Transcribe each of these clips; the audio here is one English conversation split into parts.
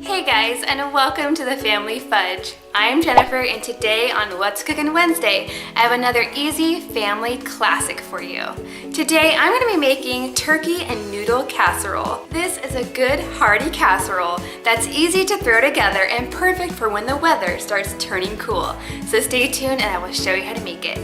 Hey guys, and welcome to the Family Fudge. I'm Jennifer, and today on What's Cookin' Wednesday, I have another easy family classic for you. Today I'm going to be making turkey and noodle casserole. This is a good hearty casserole that's easy to throw together and perfect for when the weather starts turning cool. So stay tuned and I will show you how to make it.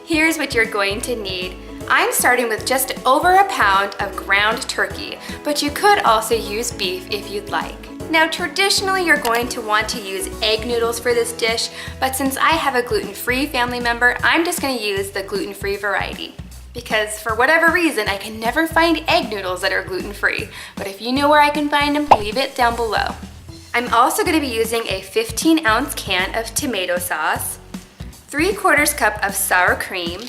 Here's what you're going to need. I'm starting with just over a pound of ground turkey, but you could also use beef if you'd like. Now traditionally you're going to want to use egg noodles for this dish, but since I have a gluten-free family member, I'm just going to use the gluten-free variety. Because for whatever reason, I can never find egg noodles that are gluten-free, but if you know where I can find them, leave it down below. I'm also going to be using a 15-ounce can of tomato sauce, 3/4 cup of sour cream,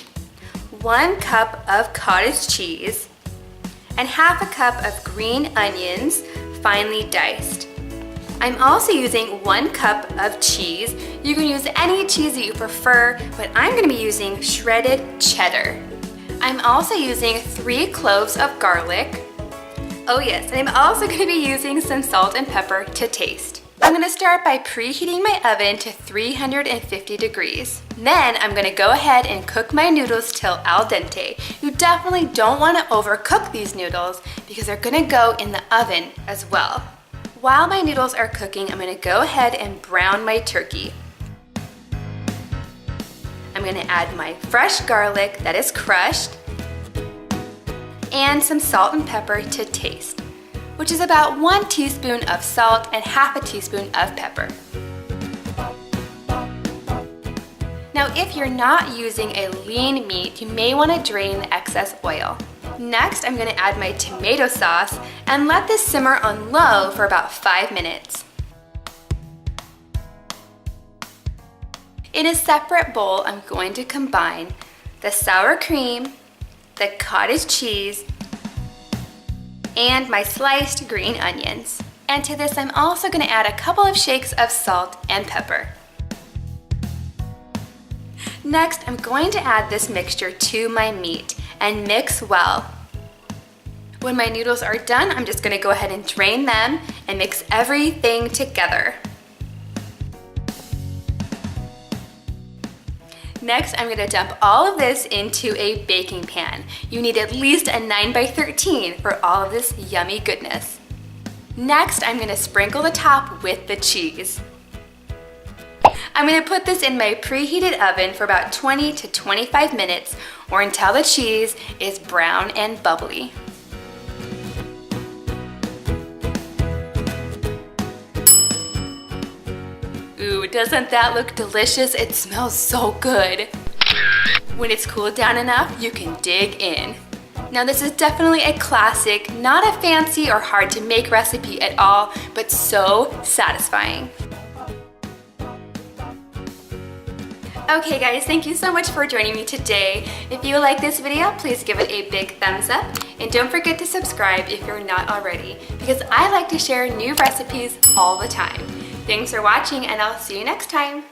1 cup of cottage cheese, and 1/2 cup of green onions, finely diced. I'm also using 1 cup of cheese. You can use any cheese that you prefer, but I'm going to be using shredded cheddar. I'm also using 3 cloves of garlic. Oh yes, and I'm also going to be using some salt and pepper to taste. I'm going to start by preheating my oven to 350 degrees. Then I'm going to go ahead and cook my noodles till al dente. You definitely don't want to overcook these noodles because they're going to go in the oven as well. While my noodles are cooking, I'm going to go ahead and brown my turkey. I'm going to add my fresh garlic that is crushed and some salt and pepper to taste, which is about 1 teaspoon of salt and 1/2 teaspoon of pepper. Now if you're not using a lean meat, you may want to drain the excess oil. Next, I'm going to add my tomato sauce and let this simmer on low for about 5 minutes. In a separate bowl, I'm going to combine the sour cream, the cottage cheese, and my sliced green onions. And to this, I'm also going to add a couple of shakes of salt and pepper. Next, I'm going to add this mixture to my meat and mix well. When my noodles are done, I'm just going to go ahead and drain them and mix everything together. Next, I'm going to dump all of this into a baking pan. You need at least a 9x13 for all of this yummy goodness. Next, I'm going to sprinkle the top with the cheese. I'm going to put this in my preheated oven for about 20 to 25 minutes or until the cheese is brown and bubbly. Ooh, doesn't that look delicious? It smells so good. When it's cooled down enough, you can dig in. Now this is definitely a classic, not a fancy or hard to make recipe at all, but so satisfying. Okay guys, thank you so much for joining me today. If you like this video, please give it a big thumbs up and don't forget to subscribe if you're not already, because I like to share new recipes all the time. Thanks for watching and I'll see you next time.